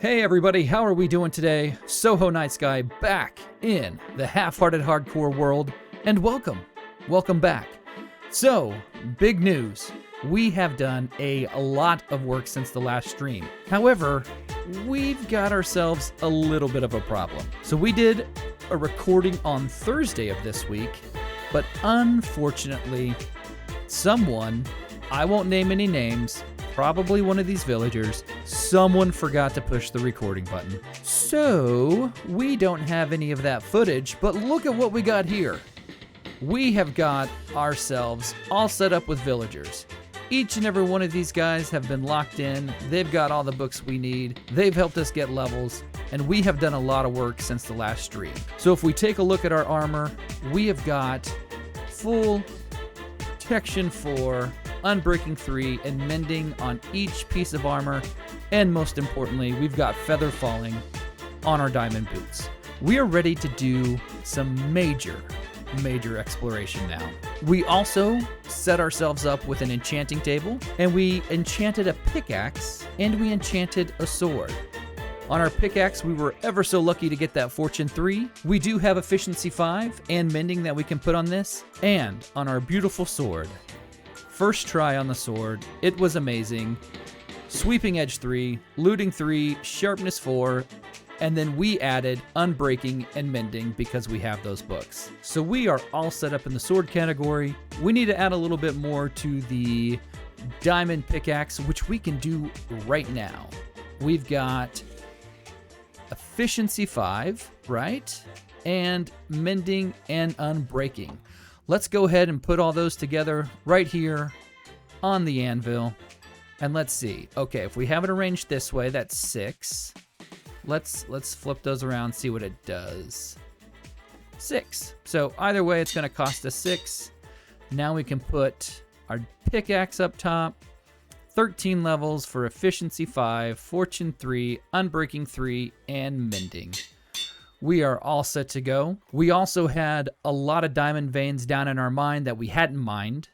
Hey everybody, how are we doing today? Soho Night Sky back in the half-hearted hardcore world, and welcome back. So, big news. We have done a lot of work since the last stream. However, we've got ourselves a little bit of a problem. So we did a recording on Thursday of this week, but unfortunately, someone, I won't name any names, probably one of these villagers, someone forgot to push the recording button. So, we don't have any of that footage, but look at what we got here. We have got ourselves all set up with villagers. Each and every one of these guys have been locked in. They've got all the books we need. They've helped us get levels, and we have done a lot of work since the last stream. So if we take a look at our armor, we have got full protection 4, unbreaking 3, and mending on each piece of armor. And most importantly, we've got feather falling on our diamond boots. We are ready to do some major exploration now. We also set ourselves up with an enchanting table, and we enchanted a pickaxe, and we enchanted a sword. On our pickaxe, we were ever so lucky to get that fortune 3. We do have efficiency 5 and mending that we can put on this. And on our beautiful sword, first try on the sword, it was amazing. Sweeping edge 3, looting 3, sharpness 4, and then we added unbreaking and mending because we have those books. So we are all set up in the sword category. We need to add a little bit more to the diamond pickaxe, which we can do right now. We've got efficiency 5, right? And mending and unbreaking. Let's go ahead and put all those together right here on the anvil. And let's see. Okay, if we have it arranged this way, that's 6. Let's flip those around, see what it does. 6. So either way, it's going to cost us 6. Now we can put our pickaxe up top. 13 levels for efficiency 5, fortune 3, unbreaking 3, and mending. We are all set to go. We also had a lot of diamond veins down in our mine that we hadn't mined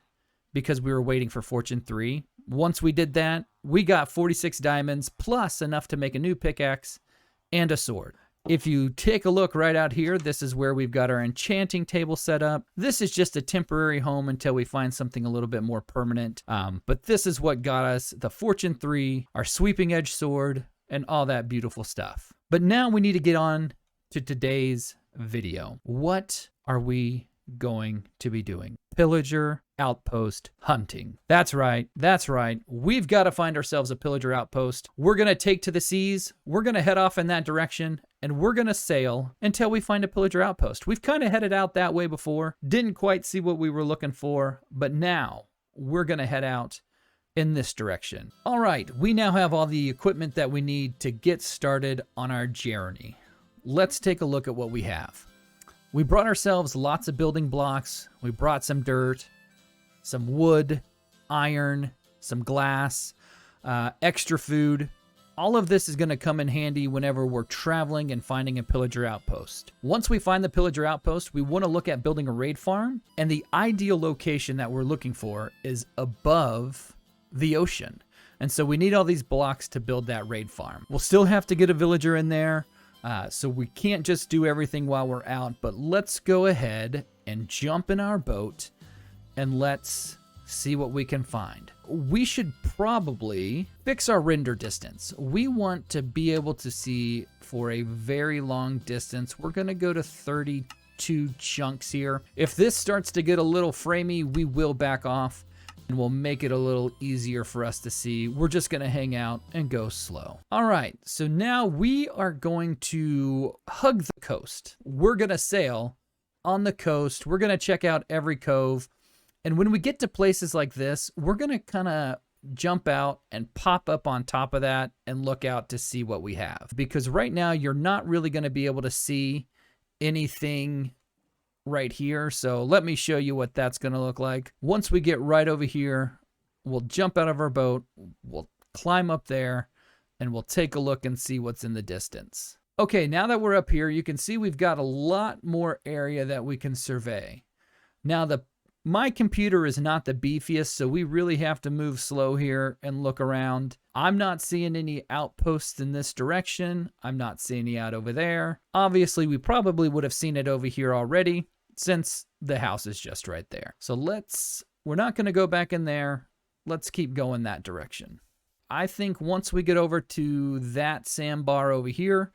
because we were waiting for fortune 3. Once we did that, we got 46 diamonds plus enough to make a new pickaxe and a sword. If you take a look right out here, this is where we've got our enchanting table set up. This is just a temporary home until we find something a little bit more permanent. But this is what got us the fortune 3, our sweeping edge sword, and all that beautiful stuff. But now we need to get on to today's video. What are we going to be doing? Pillager Outpost hunting. That's right. We've got to find ourselves a Pillager Outpost. We're going to take to the seas. We're going to head off in that direction, and we're going to sail until we find a Pillager Outpost. We've kind of headed out that way before. Didn't quite see what we were looking for, but now we're going to head out in this direction. All right, we now have all the equipment that we need to get started on our journey. Let's take a look at what we have. We brought ourselves lots of building blocks. We brought some dirt, some wood, iron, some glass, extra food. All of this is going to come in handy whenever we're traveling and finding a Pillager Outpost. Once we find the Pillager Outpost, we want to look at building a raid farm, and the ideal location that we're looking for is above the ocean. And so we need all these blocks to build that raid farm. We'll still have to get a villager in there, so we can't just do everything while we're out, but let's go ahead and jump in our boat and let's see what we can find. We should probably fix our render distance. We want to be able to see for a very long distance. We're going to go to 32 chunks here. If this starts to get a little framey, we will back off and we'll make it a little easier for us to see. We're just going to hang out and go slow. All right, so now we are going to hug the coast. We're going to sail on the coast. We're going to check out every cove. And when we get to places like this, we're going to kind of jump out and pop up on top of that and look out to see what we have. Because right now, you're not really going to be able to see anything right here. So let me show you what that's going to look like. Once we get right over here, we'll jump out of our boat, we'll climb up there, and we'll take a look and see what's in the distance. Okay, now that we're up here, you can see we've got a lot more area that we can survey. Now, the My computer is not the beefiest, so we really have to move slow here and look around. I'm not seeing any outposts in this direction. I'm not seeing any out over there. Obviously, we probably would have seen it over here already since the house is just right there. So we're not going to go back in there. Let's keep going that direction. I think once we get over to that sandbar over here,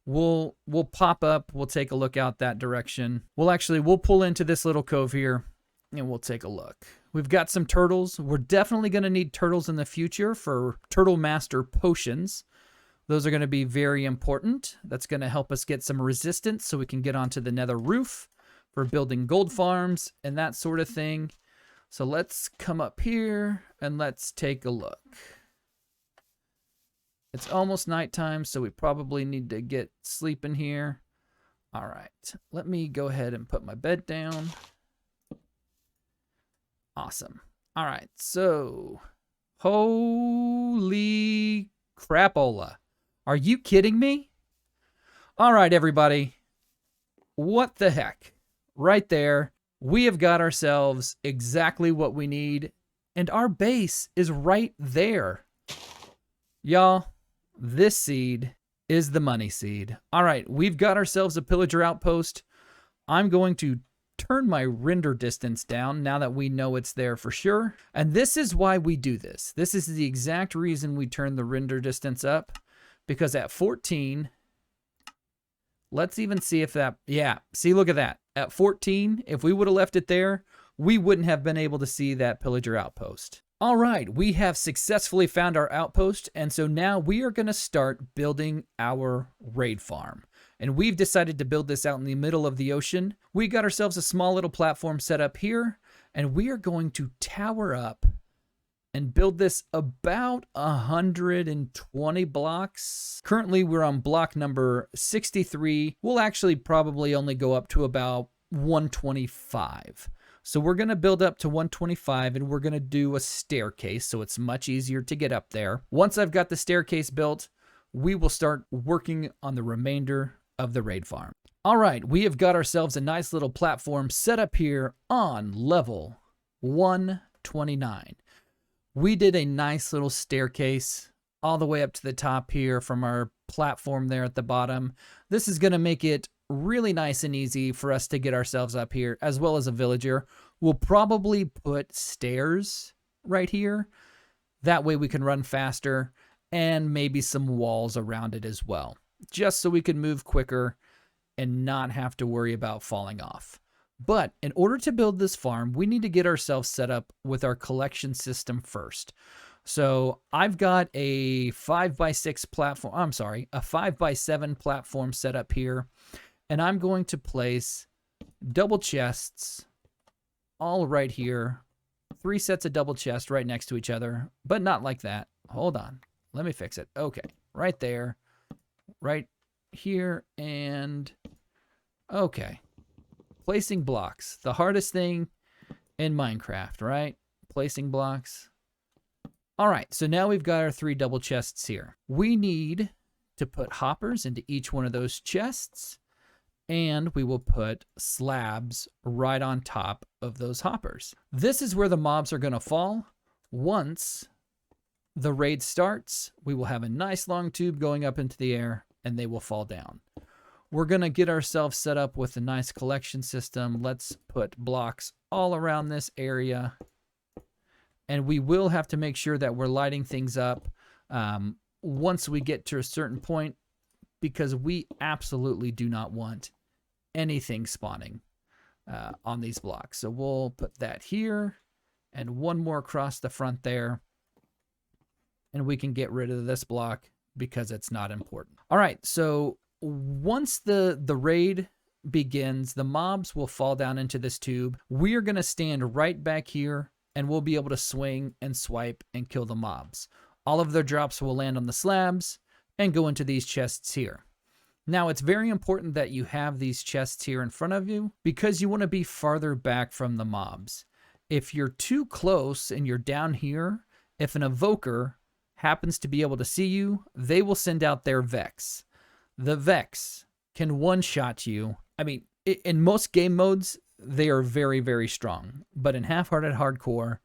we'll pop up. We'll take a look out that direction. We'll pull into this little cove here and we'll take a look. We've got some turtles. We're definitely going to need turtles in the future for Turtle Master potions. Those are going to be very important. That's going to help us get some resistance so we can get onto the nether roof for building gold farms and that sort of thing. So let's come up here and let's take a look. It's almost nighttime, so we probably need to get sleeping here. All right, let me go ahead and put my bed down. Awesome. All right, so holy crapola. Are you kidding me? All right, everybody. What the heck? Right there, we have got ourselves exactly what we need, and our base is right there. Y'all, this seed is the money seed. All right, we've got ourselves a Pillager Outpost. I'm going to turn my render distance down now that we know it's there for sure. And this is why we do this. This is the exact reason we turn the render distance up. Because at 14, let's even see if that, yeah, see, look at that. At 14, if we would have left it there, we wouldn't have been able to see that Pillager Outpost. All right, we have successfully found our outpost, and so now we are going to start building our raid farm. And we've decided to build this out in the middle of the ocean. We got ourselves a small little platform set up here, and we are going to tower up and build this about 120 blocks. Currently, we're on block number 63. We'll actually probably only go up to about 125. So we're going to build up to 125 and we're going to do a staircase so it's much easier to get up there. Once I've got the staircase built, we will start working on the remainder of the raid farm. All right, we have got ourselves a nice little platform set up here on level 129. We did a nice little staircase all the way up to the top here from our platform there at the bottom. This is going to make it really nice and easy for us to get ourselves up here, as well as a villager. We'll probably put stairs right here. That way we can run faster, and maybe some walls around it as well, just so we can move quicker and not have to worry about falling off. But in order to build this farm, we need to get ourselves set up with our collection system first. So I've got a 5x6 platform, I'm sorry, a 5x7 platform set up here. And I'm going to place double chests all right here. 3 sets of double chests right next to each other, but not like that. Hold on. Let me fix it. Okay. Right there. Right here. And okay. Placing blocks. The hardest thing in Minecraft, right? Placing blocks. All right. So now we've got our 3 double chests here. We need to put hoppers into each one of those chests. And we will put slabs right on top of those hoppers. This is where the mobs are going to fall. Once the raid starts, we will have a nice long tube going up into the air and they will fall down. We're going to get ourselves set up with a nice collection system. Let's put blocks all around this area. And we will have to make sure that we're lighting things up once we get to a certain point, because we absolutely do not want anything spawning on these blocks. So we'll put that here and one more across the front there. And we can get rid of this block because it's not important. All right, so once the raid begins, the mobs will fall down into this tube. We are going to stand right back here and we'll be able to swing and swipe and kill the mobs. All of their drops will land on the slabs and go into these chests here. Now, it's very important that you have these chests here in front of you because you want to be farther back from the mobs. If you're too close and you're down here, if an evoker happens to be able to see you, they will send out their Vex. The Vex can one-shot you. I mean, in most game modes, they are very, very strong. But in half-hearted hardcore,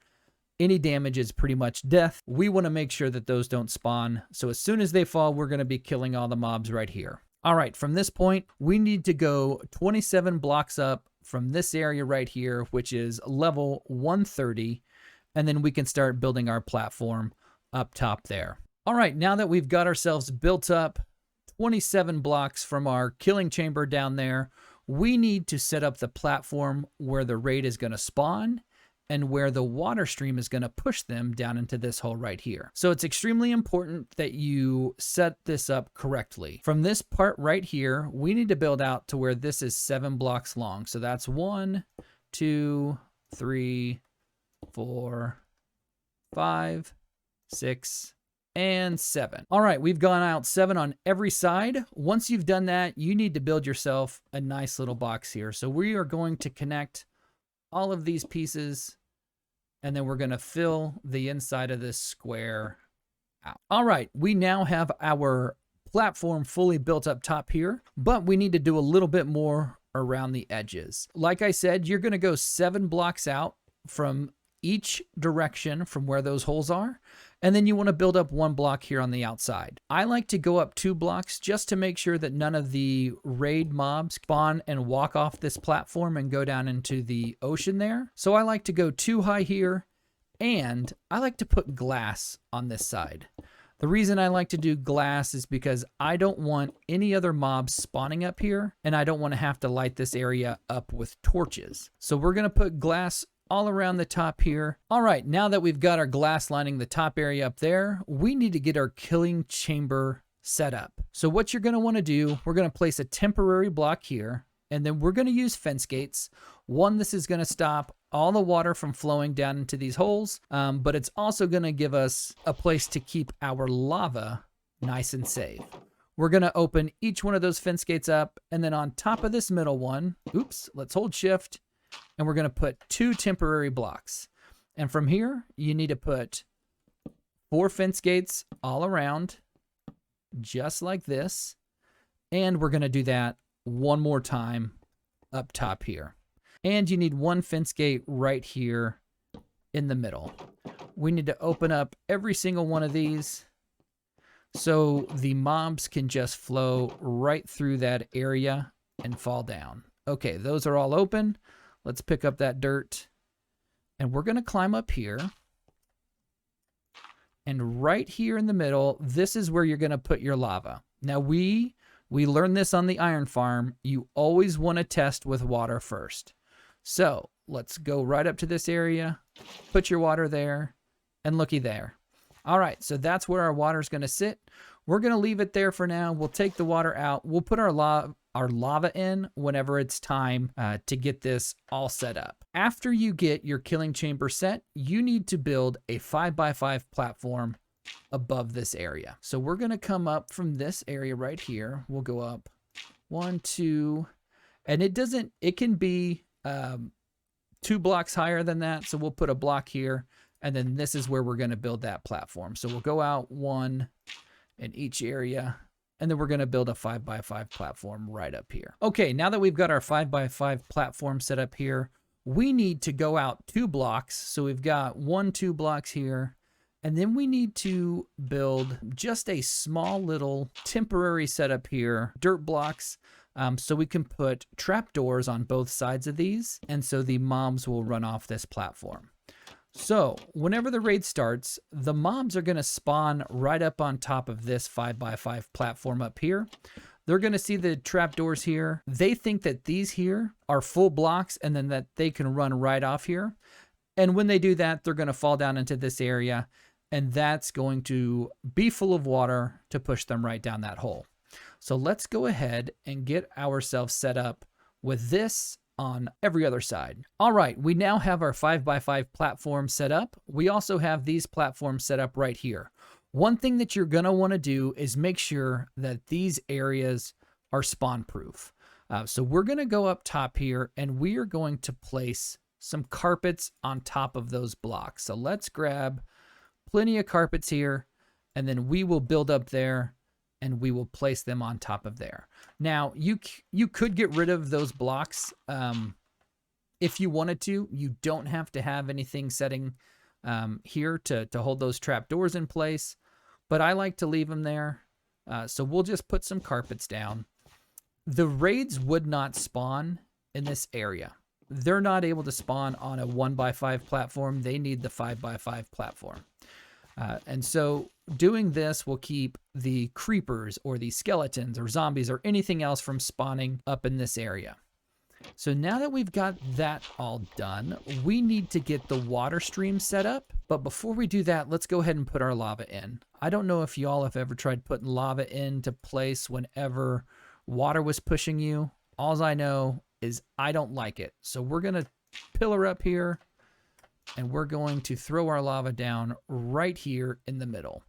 any damage is pretty much death. We want to make sure that those don't spawn. So as soon as they fall, we're going to be killing all the mobs right here. All right, from this point, we need to go 27 blocks up from this area right here, which is level 130. And then we can start building our platform up top there. All right, now that we've got ourselves built up 27 blocks from our killing chamber down there, we need to set up the platform where the raid is going to spawn and where the water stream is going to push them down into this hole right here. So it's extremely important that you set this up correctly. From this part right here, we need to build out to where this is 7 blocks long. So that's 1, 2, 3, 4, 5, 6, and 7. All right, we've gone out 7 on every side. Once you've done that, you need to build yourself a nice little box here. So we are going to connect all of these pieces, and then we're going to fill the inside of this square out. All right, we now have our platform fully built up top here, but we need to do a little bit more around the edges. Like I said, you're going to go 7 blocks out from each direction from where those holes are, and then you want to build up 1 block here on the outside. I like to go up 2 blocks just to make sure that none of the raid mobs spawn and walk off this platform and go down into the ocean there. So I like to go 2 high here, and I like to put glass on this side. The reason I like to do glass is because I don't want any other mobs spawning up here, and I don't want to have to light this area up with torches. So we're going to put glass all around the top here. All right, now that we've got our glass lining the top area up there, we need to get our killing chamber set up. So what you're going to want to do, we're going to place a temporary block here, and then we're going to use fence gates. One, this is going to stop all the water from flowing down into these holes, but it's also going to give us a place to keep our lava nice and safe. We're going to open each one of those fence gates up, and then on top of this middle one, oops, let's hold shift, and we're going to put 2 temporary blocks. And from here, you need to put 4 fence gates all around, just like this. And we're going to do that one more time up top here. And you need 1 fence gate right here in the middle. We need to open up every single one of these so the mobs can just flow right through that area and fall down. Okay, those are all open. Let's pick up that dirt, and we're going to climb up here. And right here in the middle, this is where you're going to put your lava. Now, we learned this on the iron farm. You always want to test with water first. So let's go right up to this area, put your water there, and looky there. All right, so that's where our water is going to sit. We're going to leave it there for now. We'll take the water out. We'll put our lava in whenever it's time to get this all set up. After you get your killing chamber set, you need to build a 5x5 platform above this area. So we're going to come up from this area right here. We'll go up 1, 2, and it can be 2 blocks higher than that. So we'll put a block here, and then this is where we're going to build that platform. So we'll go out 1 in each area, and then we're going to build a 5x5 platform right up here. Okay, now that we've got our 5x5 platform set up here, we need to go out 2 blocks. So we've got 1, 2 blocks here, and then we need to build just a small little temporary setup here, dirt blocks, so we can put trapdoors on both sides of these, and so the mobs will run off this platform. So whenever the raid starts, the mobs are going to spawn right up on top of this 5x5 platform up here. They're going to see the trapdoors here. They think that these here are full blocks and then that they can run right off here. And when they do that, they're going to fall down into this area, and that's going to be full of water to push them right down that hole. So let's go ahead and get ourselves set up with this on every other side. All right, we now have our 5x5 platform set up. We also have these platforms set up right here. One thing that you're going to want to do is make sure that these areas are spawn proof. So we're going to go up top here, and we are going to place some carpets on top of those blocks. So let's grab plenty of carpets here, and then we will build up there, and we will place them on top of there. Now, you could get rid of those blocks if you wanted to. You don't have to have anything setting here to hold those trapdoors in place, but I like to leave them there. So we'll just put some carpets down. The raids would not spawn in this area. They're not able to spawn on a 1x5 platform. They need the 5x5 platform. And so doing this will keep the creepers or the skeletons or zombies or anything else from spawning up in this area. So now that we've got that all done, we need to get the water stream set up. But before we do that, let's go ahead and put our lava in. I don't know if y'all have ever tried putting lava into place whenever water was pushing you. All I know is I don't like it. So we're going to pillar up here, and we're going to throw our lava down right here in the middle.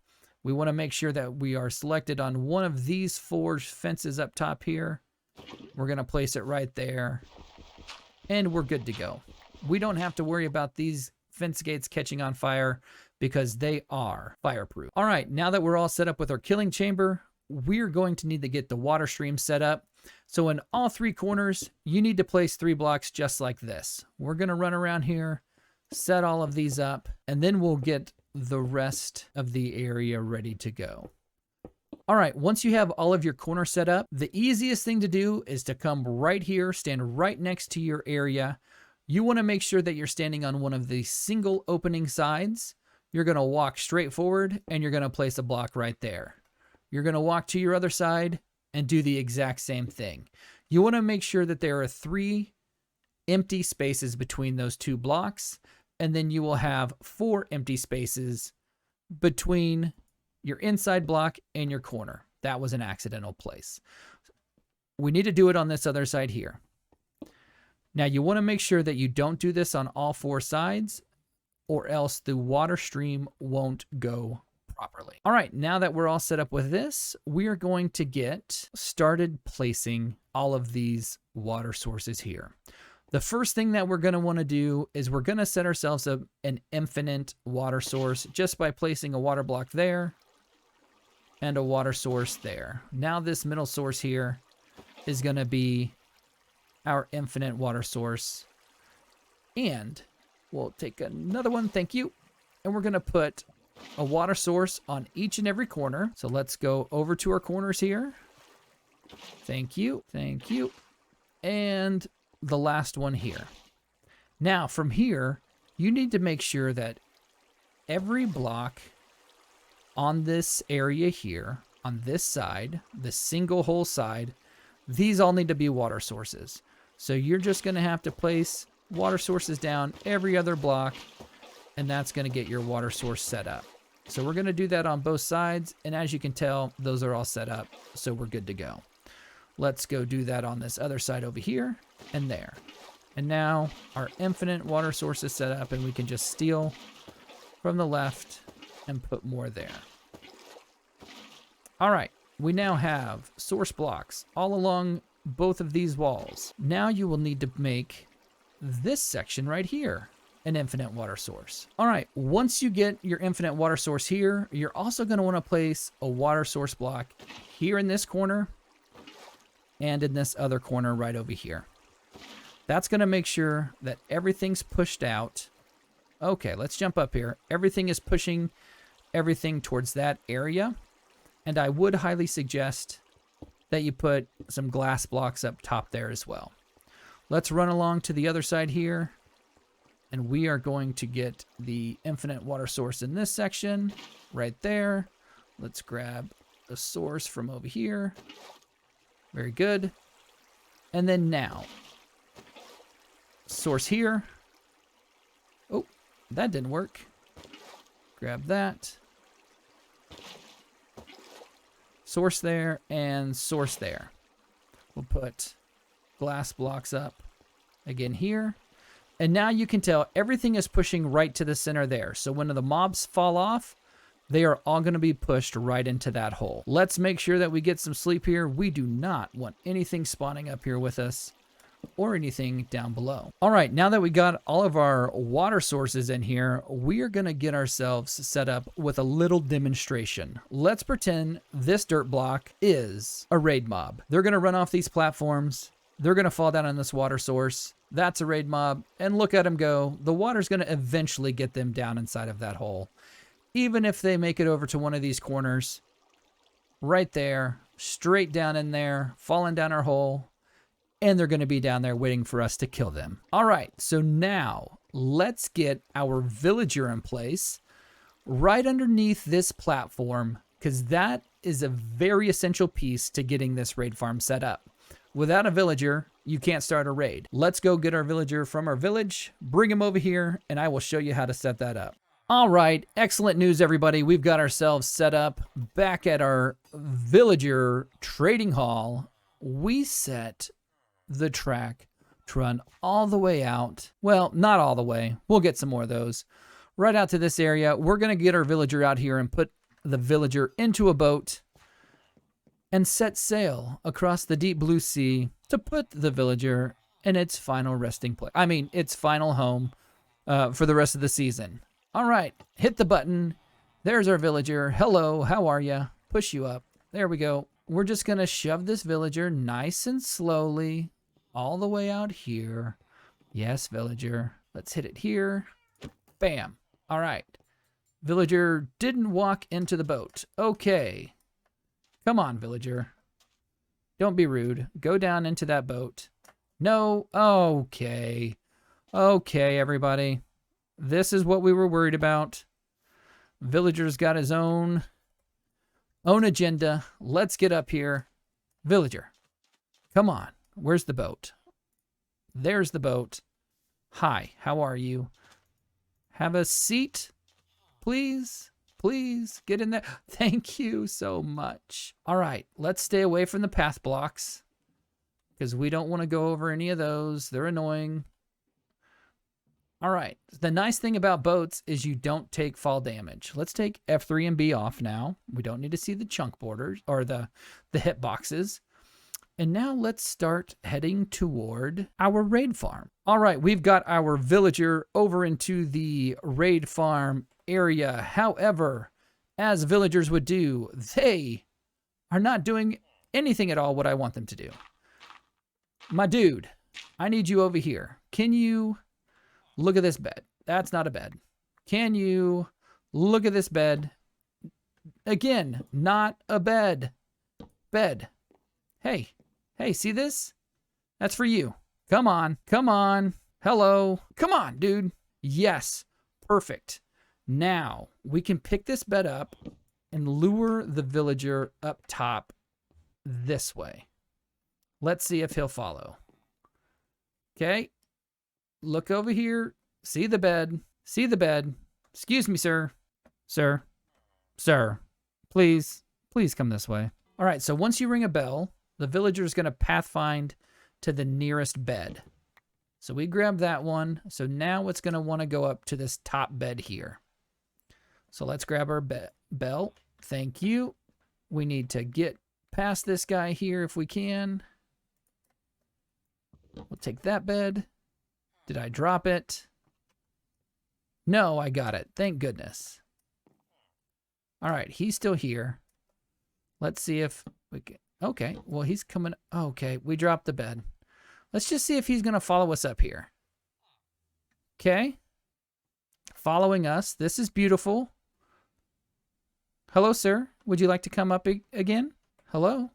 We want to make sure that we are selected on one of these 4 fences up top here. We're going to place it right there, and we're good to go. We don't have to worry about these fence gates catching on fire because they are fireproof. All right, now that we're all set up with our killing chamber, we're going to need to get the water stream set up. So in all 3 corners, you need to place 3 blocks just like this. We're going to run around here, set all of these up, and then we'll get the rest of the area ready to go. All right, once you have all of your corners set up, the easiest thing to do is to come right here, stand right next to your area. You want to make sure that you're standing on one of the single opening sides. You're going to walk straight forward, and you're going to place a block right there. You're going to walk to your other side and do the exact same thing. You want to make sure that there are 3 empty spaces between those 2 blocks, and then you will have 4 empty spaces between your inside block and your corner. That was an accidental place. We need to do it on this other side here. Now you want to make sure that you don't do this on all 4 sides, or else the water stream won't go properly. All right, now that we're all set up with this, we are going to get started placing all of these water sources here. The first thing that we're going to want to do is we're going to set ourselves up an infinite water source just by placing a water block there and a water source there. Now this middle source here is going to be our infinite water source. And we'll take another one, thank you. And we're going to put a water source on each and every corner. So let's go over to our corners here. Thank you, thank you. And the last one here. Now from here, you need to make sure that every block on this area here, on this side, the single hole side, these all need to be water sources. So you're just going to have to place water sources down every other block, and that's going to get your water source set up. So we're going to do that on both sides, and as you can tell, those are all set up, so we're good to go. Let's go do that on this other side over here and there. And now our infinite water source is set up, and we can just steal from the left and put more there. All right, we now have source blocks all along both of these walls. Now you will need to make this section right here an infinite water source. All right, once you get your infinite water source here, you're also going to want to place a water source block here in this corner and in this other corner right over here. That's going to make sure that everything's pushed out. Okay, let's jump up here. Everything is pushing everything towards that area. And I would highly suggest that you put some glass blocks up top there as well. Let's run along to the other side here. And we are going to get the infinite water source in this section right there. Let's grab a source from over here. Very good. And then now, source here. Oh, that didn't work. Grab that. Source there and source there. We'll put glass blocks up again here. And now you can tell everything is pushing right to the center there. So when the mobs fall off, they are all going to be pushed right into that hole. Let's make sure that we get some sleep here. We do not want anything spawning up here with us or anything down below. All right, now that we got all of our water sources in here, we are going to get ourselves set up with a little demonstration. Let's pretend this dirt block is a raid mob. They're going to run off these platforms. They're going to fall down on this water source. That's a raid mob. And look at them go. The water's going to eventually get them down inside of that hole. Even if they make it over to one of these corners, right there, straight down in there, falling down our hole, and they're going to be down there waiting for us to kill them. All right, so now let's get our villager in place right underneath this platform, because that is a very essential piece to getting this raid farm set up. Without a villager, you can't start a raid. Let's go get our villager from our village, bring him over here, and I will show you how to set that up. All right, excellent news, everybody. We've got ourselves set up back at our villager trading hall. We set the track to run all the way out. Well, not all the way. We'll get some more of those. Right out to this area. We're going to get our villager out here and put the villager into a boat and set sail across the deep blue sea to put the villager in its final resting place. I mean, its final home for the rest of the season. All right, hit the button. There's our villager. Hello, how are ya? Push you up. There we go. We're just going to shove this villager nice and slowly all the way out here. Yes, villager. Let's hit it here. Bam. All right. Villager didn't walk into the boat. Okay. Come on, villager. Don't be rude. Go down into that boat. No. Okay. Okay, everybody. This is what we were worried about. Villager's got his own agenda. Let's get up here. Villager, come on. Where's the boat? There's the boat. Hi, how are you? Have a seat, please. Please get in there. Thank you so much. All right, let's stay away from the path blocks because we don't want to go over any of those. They're annoying. All right, the nice thing about boats is you don't take fall damage. Let's take F3 and B off now. We don't need to see the chunk borders or the hit boxes. And now let's start heading toward our raid farm. All right, we've got our villager over into the raid farm area. However, as villagers would do, they are not doing anything at all what I want them to do. My dude, I need you over here. Can you look at this bed? That's not a bed. Can you look at this bed? Again, not a bed. Bed. Hey, see this? That's for you. Come on, come on. Hello. Come on, dude. Yes, perfect. Now, we can pick this bed up and lure the villager up top this way. Let's see if he'll follow. Okay. Look over here. See the bed. See the bed. Excuse me, sir. Sir. Sir. Please come this way. All right, so once you ring a bell, the villager is going to pathfind to the nearest bed. So we grab that one. So now it's going to want to go up to this top bed here. So let's grab our bell. Thank you. We need to get past this guy here if we can. We'll take that bed. Did I drop it? No, I got it. Thank goodness. All right, he's still here. Let's see if we can. Okay, well, he's coming. Okay, we dropped the bed. Let's just see if he's going to follow us up here. Okay. Following us. This is beautiful. Hello, sir. Would you like to come up again? Hello?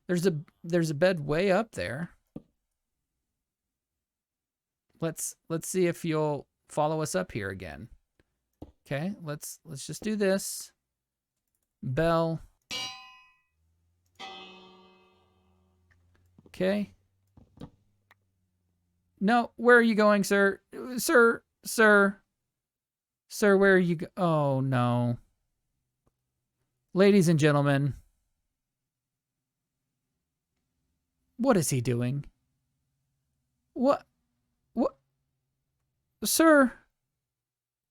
There's a bed way up there. Let's see if you'll follow us up here again. Okay, let's just do this. Bell. Okay. No, where are you going, sir? Sir, where are you Oh, no. Ladies and gentlemen. What is he doing? What? Sir?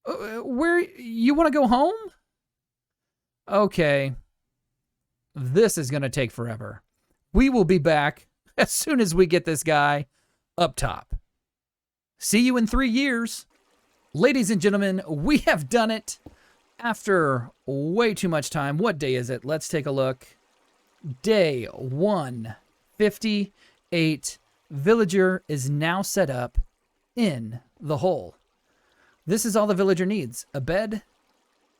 Where? You want to go home? Okay. This is going to take forever. We will be back as soon as we get this guy up top. See you in 3 years. Ladies and gentlemen, we have done it after way too much time. What day is it? Let's take a look. Day 158. villager is now set up in the hole. This is all the villager needs, a bed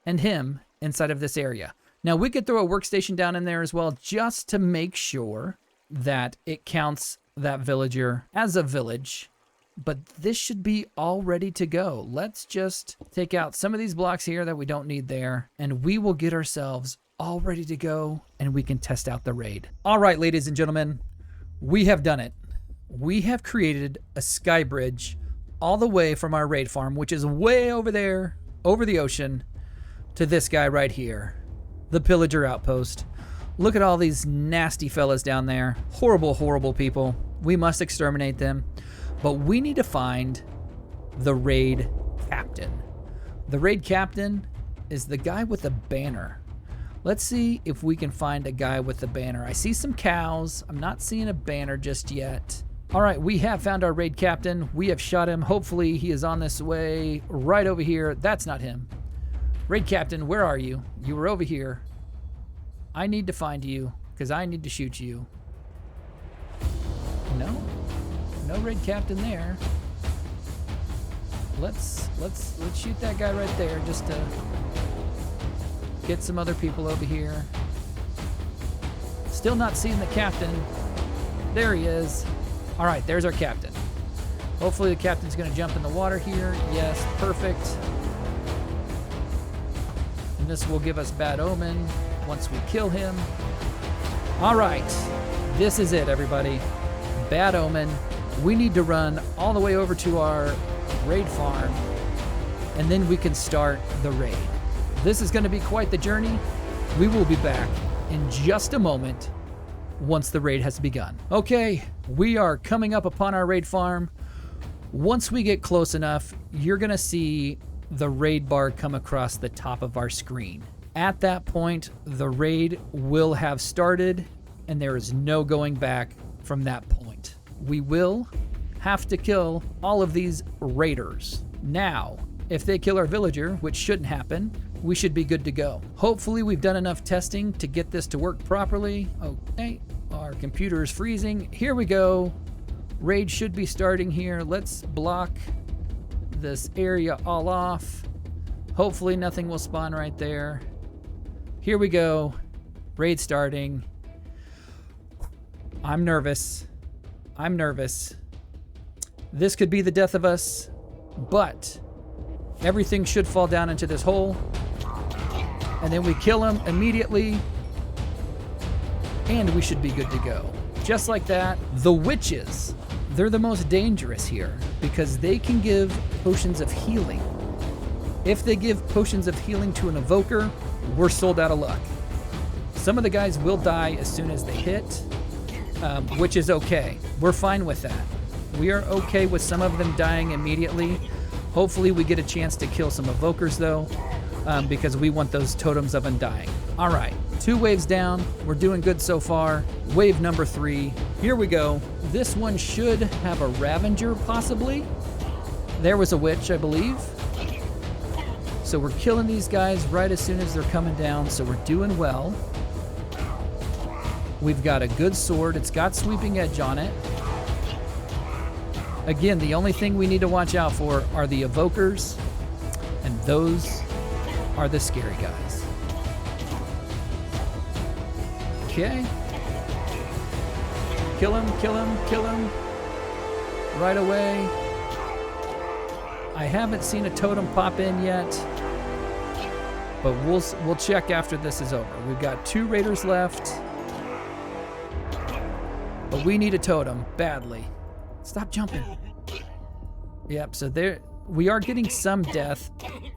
and him inside of this area. Now we could throw a workstation down in there as well, just to make sure that it counts that villager as a village, but this should be all ready to go. Let's just take out some of these blocks here that we don't need there, and we will get ourselves all ready to go, and we can test out the raid. All right, ladies and gentlemen, we have done it. We have created a sky bridge all the way from our raid farm, which is way over there, over the ocean, to this guy right here, the Pillager Outpost. Look at all these nasty fellas down there. Horrible, horrible people. We must exterminate them. But we need to find the raid captain. The raid captain is the guy with the banner. Let's see if we can find a guy with the banner. I see some cows. I'm not seeing a banner just yet. All right, we have found our raid captain. We have shot him. Hopefully he is on this way right over here. That's not him. Raid captain, where are you? You were over here. I need to find you because I need to shoot you. No raid captain there. Let's shoot that guy right there just to get some other people over here. Still not seeing the captain. There he is. All right, there's our captain. Hopefully the captain's going to jump in the water here. Yes, perfect. And this will give us bad omen once we kill him. All right, this is it, everybody. Bad omen. We need to run all the way over to our raid farm, and then we can start the raid. This is going to be quite the journey. We will be back in just a moment once the raid has begun. Okay, we are coming up upon our raid farm. Once we get close enough, you're going to see the raid bar come across the top of our screen. At that point, the raid will have started, and there is no going back from that point. We will have to kill all of these raiders. Now, if they kill our villager, which shouldn't happen, we should be good to go. Hopefully we've done enough testing to get this to work properly. Okay, our computer is freezing. Here we go. Raid should be starting here. Let's block this area all off. Hopefully nothing will spawn right there. Here we go. Raid starting. I'm nervous. This could be the death of us, but everything should fall down into this hole. And then we kill him immediately, and we should be good to go. Just like that. The witches, they're the most dangerous here because they can give potions of healing. If they give potions of healing to an evoker, we're sold out of luck. Some of the guys will die as soon as they hit, which is okay. We're fine with that. We are okay with some of them dying immediately. Hopefully we get a chance to kill some evokers though, because we want those totems of undying. All right, 2 waves down. We're doing good so far. Wave number 3. Here we go. This one should have a Ravager possibly. There was a witch, I believe. So we're killing these guys right as soon as they're coming down, so we're doing well. We've got a good sword. It's got sweeping edge on it. Again, the only thing we need to watch out for are the evokers, and those are the scary guys. Okay. Kill him, kill him, kill him. Right away. I haven't seen a totem pop in yet, but we'll check after this is over. We've got 2 raiders left, but we need a totem badly. Stop jumping. Yep, so there we are getting some death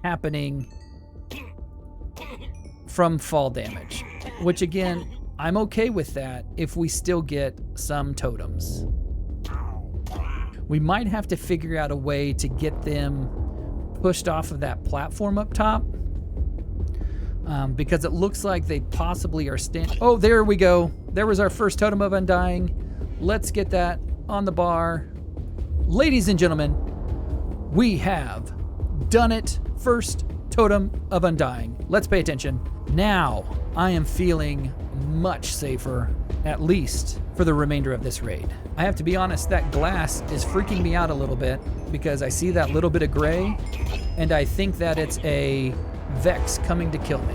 happening from fall damage, which again, I'm okay with that if we still get some totems. We might have to figure out a way to get them pushed off of that platform up top, because it looks like they possibly are Oh, there we go. There was our first totem of undying. Let's get that on the bar. Ladies and gentlemen, we have done it. First totem of undying. Let's pay attention. Now I am feeling much safer, at least for the remainder of this raid. I have to be honest, that glass is freaking me out a little bit because I see that little bit of gray and I think that it's a Vex coming to kill me,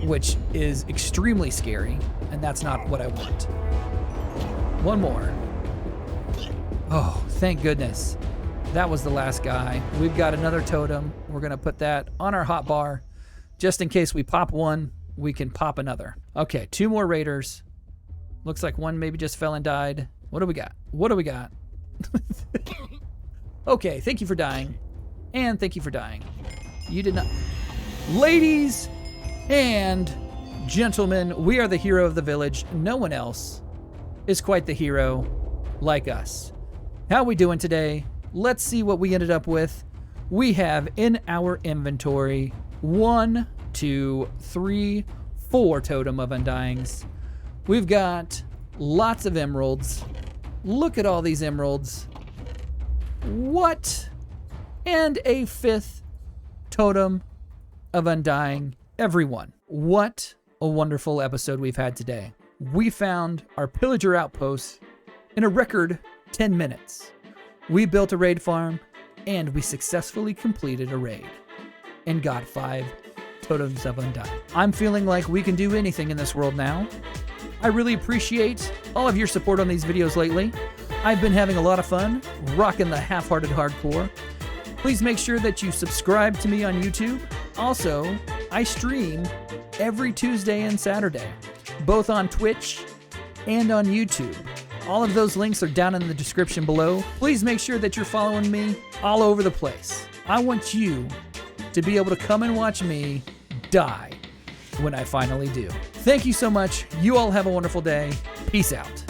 which is extremely scary, and that's not what I want. One more. Oh, thank goodness. That was the last guy. We've got another totem. We're gonna put that on our hotbar. Just in case we pop one, we can pop another. Okay, 2 more raiders. Looks like one maybe just fell and died. What do we got? What do we got? Okay, thank you for dying. And thank you for dying. You did not. Ladies and gentlemen, we are the hero of the village. No one else is quite the hero like us. How are we doing today? Let's see what we ended up with. We have in our inventory 1, 2, 3, 4 Totem of Undyings. We've got lots of emeralds. Look at all these emeralds. What? And a 5th Totem of Undying. Everyone, what a wonderful episode we've had today. We found our Pillager Outpost in a record 10 minutes. We built a raid farm, and we successfully completed a raid and got 5 Totems of Undying. I'm feeling like we can do anything in this world now. I really appreciate all of your support on these videos lately. I've been having a lot of fun rocking the half-hearted hardcore. Please make sure that you subscribe to me on YouTube. Also, I stream every Tuesday and Saturday, both on Twitch and on YouTube. All of those links are down in the description below. Please make sure that you're following me all over the place. I want you to be able to come and watch me die when I finally do. Thank you so much. You all have a wonderful day. Peace out.